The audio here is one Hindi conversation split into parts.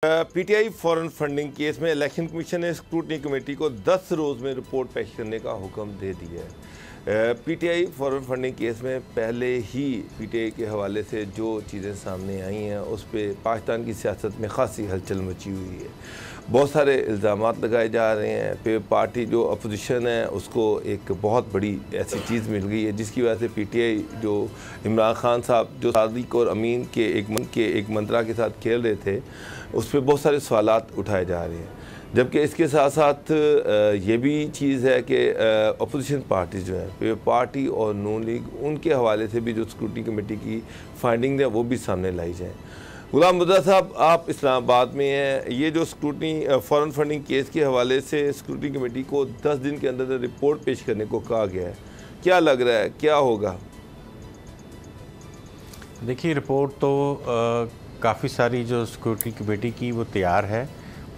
पीटीआई फॉरेन फंडिंग केस में इलेक्शन कमीशन ने स्क्रूटनी कमेटी को 10 रोज़ में रिपोर्ट पेश करने का हुक्म दे दिया है। पीटीआई फॉरेन फंडिंग केस में पहले ही पीटीआई के हवाले से जो चीज़ें सामने आई हैं उस पर पाकिस्तान की सियासत में खासी हलचल मची हुई है। बहुत सारे इल्ज़ाम लगाए जा रहे हैं। फिर पार्टी जो अपोजिशन है उसको एक बहुत बड़ी ऐसी चीज़ मिल गई है जिसकी वजह से पीटीआई जो इमरान खान साहब जो सादिक और अमीन के एक मंत्रा के साथ खेल रहे थे उस पर बहुत सारे सवालात उठाए जा रहे हैं। जबकि इसके साथ साथ ये भी चीज़ है कि अपोजिशन पार्टी जो है पार्टी और नून लीग उनके हवाले से भी जो स्क्रूटनी कमेटी की फाइंडिंग है वो भी सामने लाई जाए। गुलाम मुर्तज़ा साहब, आप इस्लामाबाद में हैं। ये जो स्क्रूटनी फॉरेन फंडिंग केस के हवाले से स्क्रूटनी कमेटी को 10 दिन के अंदर रिपोर्ट पेश करने को कहा गया है, क्या लग रहा है क्या होगा? देखिए, रिपोर्ट तो काफ़ी सारी जो स्क्रूटनी कमेटी की वो तैयार है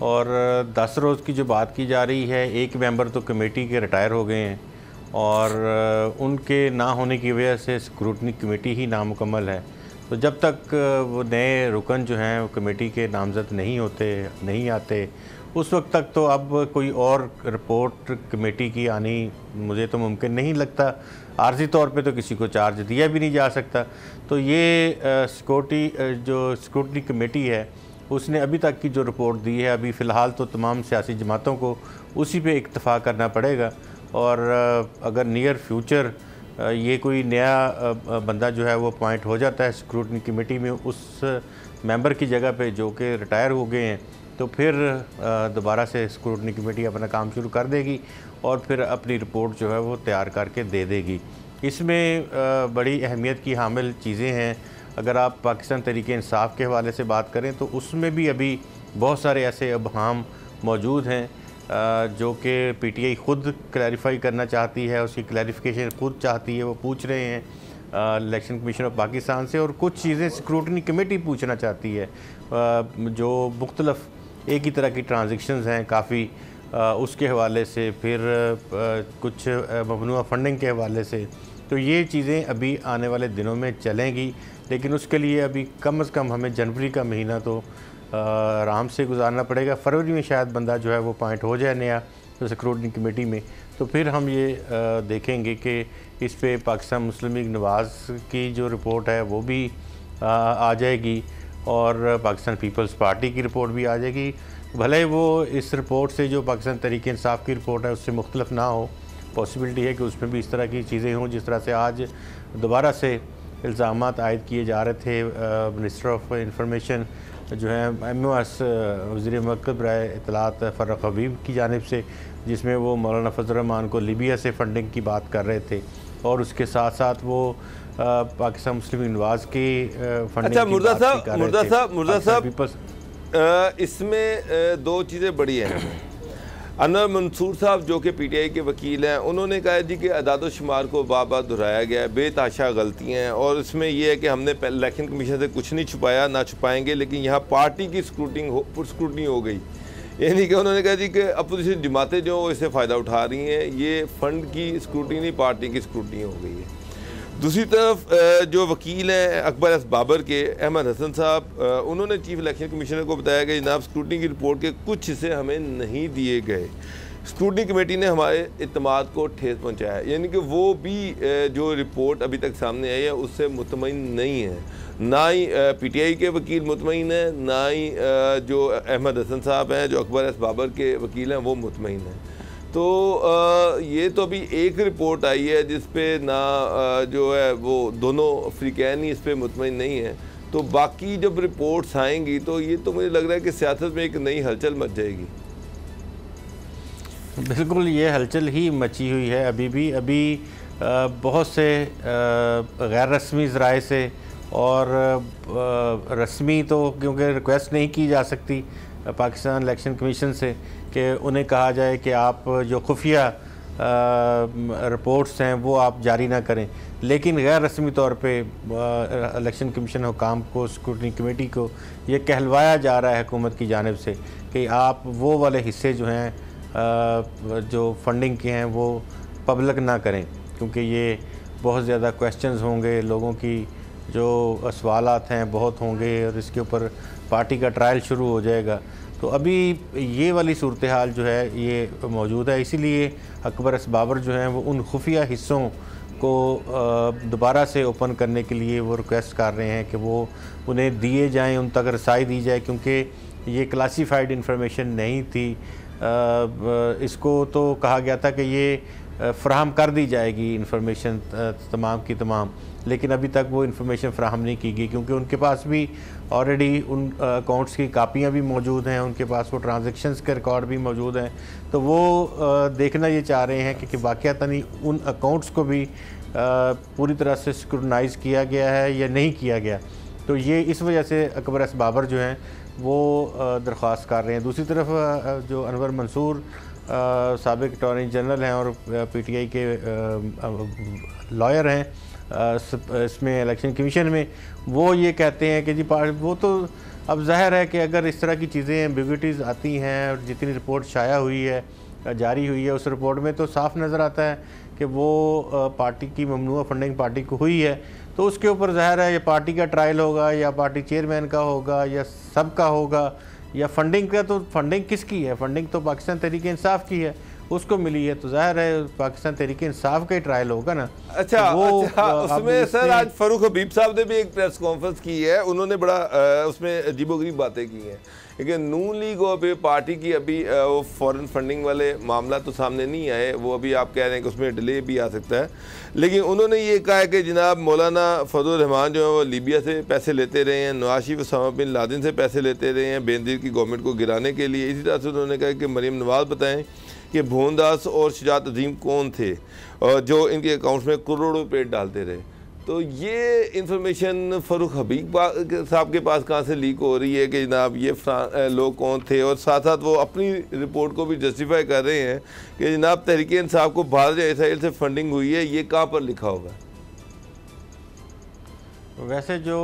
और 10 रोज़ की जो बात की जा रही है, एक मेंबर तो कमेटी के रिटायर हो गए हैं और उनके ना होने की वजह से स्क्रूटनी कमेटी ही नामुकम्मल है। तो जब तक वो नए रुकन जो हैं वो कमेटी के नामज़द नहीं आते उस वक्त तक तो अब कोई और रिपोर्ट कमेटी की आनी मुझे तो मुमकिन नहीं लगता। आर्जी तौर पे तो किसी को चार्ज दिया भी नहीं जा सकता। तो ये स्क्रूटनी कमेटी है उसने अभी तक की जो रिपोर्ट दी है, अभी फ़िलहाल तो तमाम सियासी जमातों को उसी पे इक्तफ़ा करना पड़ेगा और अगर नियर फ्यूचर ये कोई नया बंदा जो है वो अपॉइंट हो जाता है स्क्रूटनी कमेटी में उस मेंबर की जगह पे जो कि रिटायर हो गए हैं, तो फिर दोबारा से स्क्रूटनी कमेटी अपना काम शुरू कर देगी और फिर अपनी रिपोर्ट जो है वो तैयार करके दे देगी। इसमें बड़ी अहमियत की हामिल चीज़ें हैं। अगर आप पाकिस्तान तहरीक इंसाफ के हवाले से बात करें तो उसमें भी अभी बहुत सारे ऐसे अबहाम मौजूद हैं जो कि पीटीआई ख़ुद क्लैरिफाई करना चाहती है, उसकी क्लैरिफिकेशन खुद चाहती है। वो पूछ रहे हैं इलेक्शन कमीशन ऑफ पाकिस्तान से और कुछ चीज़ें स्क्रूटनी कमेटी पूछना चाहती है जो मुख्तलफ़ एक ही तरह की ट्रांजेक्शन्स हैं काफ़ी उसके हवाले से, फिर कुछ ममनुआ फंडिंग के हवाले से। तो ये चीज़ें अभी आने वाले दिनों में चलेंगी, लेकिन उसके लिए अभी कम से कम हमें जनवरी का महीना तो आराम से गुजारना पड़ेगा। फरवरी में शायद बंदा जो है वो पॉइंट हो जाए नया तो स्क्रूटनी कमेटी में, तो फिर हम ये देखेंगे कि इस पे पाकिस्तान मुस्लिम लीग नवाज़ की जो रिपोर्ट है वो भी आ जाएगी और पाकिस्तान पीपल्स पार्टी की रिपोर्ट भी आ जाएगी। भले वो इस रिपोर्ट से जो पाकिस्तान तहरीक इंसाफ की रिपोर्ट है उससे मुख्तलिफ ना हो, पॉसिबिलिटी है कि उसमें भी इस तरह की चीज़ें हों जिस तरह से आज दोबारा से इल्ज़ाम आयद किए जा रहे थे मिनिस्टर ऑफ इंफॉर्मेशन जो है MOS वज़ीर मरकज़ राय इत्तलात फ़र्रुख हबीब की जानिब से, जिसमें वो मौलाना फजल रहमान को लीबिया से फंडिंग की बात कर रहे थे और उसके साथ साथ वो पाकिस्तान मुस्लिम लीग नवाज़ की फंडिंग अच्छा, मुर्तज़ा साहब इसमें दो चीज़ें बड़ी हैं। अनवर मंसूर साहब जो कि पीटीआई के वकील हैं, उन्होंने कहा जी कि अदाद शुमार को बार बार दोहराया गया है, बेताशा गलतियाँ हैं और इसमें यह है कि हमने इलेक्शन कमीशन से कुछ नहीं छुपाया ना छुपाएंगे, लेकिन यहाँ पार्टी की स्क्रूटनी हो गई। यानी कि उन्होंने कहा जी कि अपोजिशन जमातें जो इससे फ़ायदा उठा रही हैं, ये फ़ंड की स्क्रूटनी नहीं पार्टी की स्क्रूटनी हो गई है। दूसरी तरफ जो वकील हैं अकबर एस बाबर के अहमद हसन साहब, उन्होंने चीफ इलेक्शन कमिश्नर को बताया कि जनाब स्क्रूटनी की रिपोर्ट के कुछ हिस्से हमें नहीं दिए गए, स्क्रूटनी कमेटी ने हमारे इत्मीनान को ठेस पहुंचाया है। यानी कि वो भी जो रिपोर्ट अभी तक सामने आई है उससे मुतमईन नहीं है, ना ही पीटीआई के वकील मुतमईन है, ना ही जो अहमद हसन साहब हैं जो अकबर एस बाबर के वकील हैं वो मुतमईन हैं। तो ये तो अभी एक रिपोर्ट आई है जिस पे ना जो है वो दोनों अफ्रीकैन ही इस पे मुतमईन नहीं है। तो बाकी जब रिपोर्ट्स आएंगी तो ये तो मुझे लग रहा है कि सियासत में एक नई हलचल मच जाएगी। बिल्कुल, ये हलचल ही मची हुई है अभी बहुत से गैर रस्मी ज़राए से और रस्मी तो क्योंकि रिक्वेस्ट नहीं की जा सकती पाकिस्तान इलेक्शन कमीशन से कि उन्हें कहा जाए कि आप जो खुफिया रिपोर्ट्स हैं वो आप जारी ना करें, लेकिन गैर रस्मी तौर पे इलेक्शन कमीशन हुकाम को स्क्रूटनी कमेटी को ये कहलवाया जा रहा है हुकूमत की जानिब से कि आप वो वाले हिस्से जो हैं जो फंडिंग के हैं वो पब्लिक ना करें, क्योंकि ये बहुत ज़्यादा क्वेश्चंस होंगे, लोगों की जो सवालात हैं बहुत होंगे और इसके ऊपर पार्टी का ट्रायल शुरू हो जाएगा। तो अभी ये वाली सूरत हाल जो है ये मौजूद है, इसीलिए अकबर एस बाबर जो हैं वो उन खुफिया हिस्सों को दोबारा से ओपन करने के लिए वो रिक्वेस्ट कर रहे हैं कि वो उन्हें दिए जाएं, उन तक रसाई दी जाए, क्योंकि ये क्लासीफाइड इंफॉर्मेशन नहीं थी। इसको तो कहा गया था कि ये फ़राहम कर दी जाएगी इंफॉर्मेशन तमाम की तमाम, लेकिन अभी तक वो इंफॉर्मेशन फ़राहम नहीं की गई, क्योंकि उनके पास भी ऑलरेडी उन अकाउंट्स की कापियाँ भी मौजूद हैं, उनके पास वो ट्रांजैक्शंस के रिकॉर्ड भी मौजूद हैं। तो वो देखना ये चाह रहे हैं कि वाक़यातन उन अकाउंट्स को भी पूरी तरह से स्क्रूटनाइज़ किया गया है या नहीं किया गया। तो ये इस वजह से अकबर एस बाबर जो हैं वो दरख्वास्त कर रहे हैं। दूसरी तरफ जो अनवर मंसूर साबिक अटॉर्नी जनरल हैं और PTI के लॉयर हैं इसमें इलेक्शन कमीशन में, वो ये कहते हैं कि जी वो तो अब ज़ाहिर है कि अगर इस तरह की चीज़ें एम्बिग्विटीज़ आती हैं और जितनी रिपोर्ट शाया हुई है, जारी हुई है, उस रिपोर्ट में तो साफ नज़र आता है कि वो पार्टी की ममनुआ फंडिंग पार्टी को हुई है। तो उसके ऊपर ज़ाहिर है ये पार्टी का ट्रायल होगा या पार्टी चेयरमैन का होगा या सब का होगा या फंडिंग का। तो फंडिंग किसकी है? फंडिंग तो पाकिस्तान तहरीक-ए-इंसाफ की है, उसको मिली है, तो ज़ाहिर है पाकिस्तान तहरीक-ए-इंसाफ का ही ट्रायल होगा ना। अच्छा, उसमें सर आज फ़ारूक हबीब साहब ने भी एक प्रेस कॉन्फ्रेंस की है, उन्होंने बड़ा उसमें अजीबोगरीब बातें की हैं, लेकिन नून लीग और पार्टी की अभी वो फॉरेन फंडिंग वाले मामला तो सामने नहीं आए, वो अभी आप कह रहे हैं कि उसमें डिले भी आ सकता है। लेकिन उन्होंने ये कहा है कि जनाब मौलाना फजल रहमान जो है वो लीबिया से पैसे लेते रहे हैं, नवाज शरीफ उसामा बिन लादेन से पैसे लेते रहे हैं बेनज़ीर की गवर्नमेंट को गिराने के लिए। इसी तरह से उन्होंने कहा कि मरीम नवाज़ बताएं कि भुवनदास और शुजात अजीम कौन थे और जो इनके अकाउंट्स में करोड़ों रुपये डालते रहे। तो ये इंफॉर्मेशन फ़ारूक हबीब साहब के पास कहाँ से लीक हो रही है कि जनाब ये लोग कौन थे, और साथ साथ वो अपनी रिपोर्ट को भी जस्टिफाई कर रहे हैं कि जनाब तहरीक-ए-इंसाफ को भारत इसराइल से फंडिंग हुई है। ये कहाँ पर लिखा होगा? वैसे जो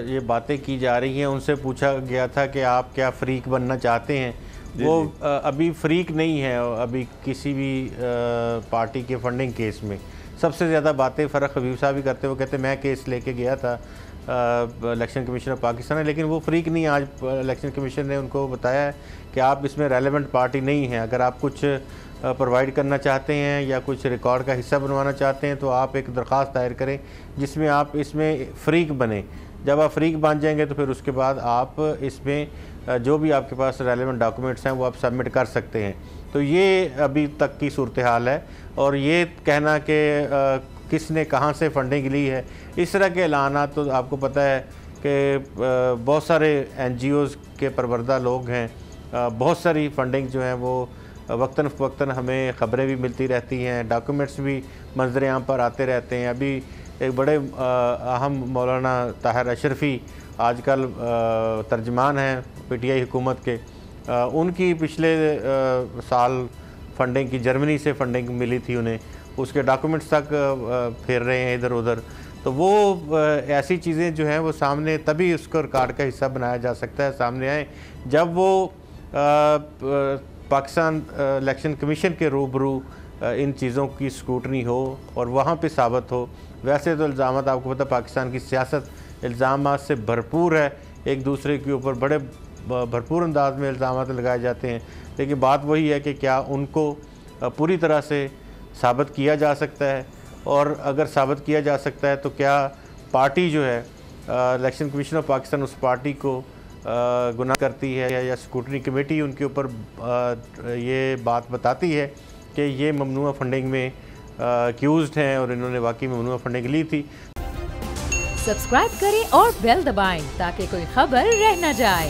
ये बातें की जा रही हैं, उनसे पूछा गया था कि आप क्या फ्रीक बनना चाहते हैं। वो अभी फ्रीक नहीं है अभी किसी भी पार्टी के फंडिंग केस में। सबसे ज़्यादा बातें फ़ारूक हबीब साहब ही करते, वो कहते मैं केस लेके गया था इलेक्शन कमीशन ऑफ पाकिस्तान है, लेकिन वो फ्रीक नहीं। आज इलेक्शन कमीशन ने उनको बताया है कि आप इसमें रेलेवेंट पार्टी नहीं हैं। अगर आप कुछ प्रोवाइड करना चाहते हैं या कुछ रिकॉर्ड का हिस्सा बनवाना चाहते हैं तो आप एक दरख्वास्त दायर करें जिसमें आप इसमें फ़रीक बने। जब आप फ़रीक बन जाएंगे तो फिर उसके बाद आप इसमें जो भी आपके पास रेलेवेंट डॉक्यूमेंट्स हैं वो आप सबमिट कर सकते हैं। तो ये अभी तक की सूरत हाल है। और ये कहना कि किसने कहाँ से फंडिंग ली है, इस तरह के ऐलान तो आपको पता है कि बहुत सारे NGOs के परवरदा लोग हैं, बहुत सारी फंडिंग जो है वो वक्तन फ़वक्तन हमें ख़बरें भी मिलती रहती हैं, डॉक्यूमेंट्स भी मंजर आम पर आते रहते हैं। अभी एक बड़े अहम मौलाना ताहिर अशरफी आजकल तर्जमान हैं PTI हुकूमत के, उनकी पिछले साल फंडिंग की जर्मनी से फंडिंग मिली थी उन्हें, उसके डॉक्यूमेंट्स तक फेर रहे हैं इधर उधर। तो वो ऐसी चीज़ें जो हैं वो सामने तभी उसको रिकॉर्ड का हिस्सा बनाया जा सकता है सामने आए जब वो पाकिस्तान इलेक्शन कमीशन के रूबरू इन चीज़ों की स्क्रूटनी हो और वहाँ पे साबित हो। वैसे तो इल्ज़ामात आपको पता पाकिस्तान की सियासत इल्ज़ामात से भरपूर है, एक दूसरे के ऊपर बड़े भरपूर अंदाज में इल्ज़ामात लगाए जाते हैं, लेकिन बात वही है कि क्या उनको पूरी तरह से साबित किया जा सकता है, और अगर साबित किया जा सकता है तो क्या पार्टी जो है इलेक्शन कमीशन ऑफ पाकिस्तान उस पार्टी को गुनाह करती है या स्क्रूटनी कमेटी उनके ऊपर ये बात बताती है कि ये ममनुआ फंडिंग में एक्यूज्ड हैं और इन्होंने वाकई ममनुआ फंडिंग ली थी। सब्सक्राइब करें और बेल दबाएं ताकि कोई खबर रह न जाए।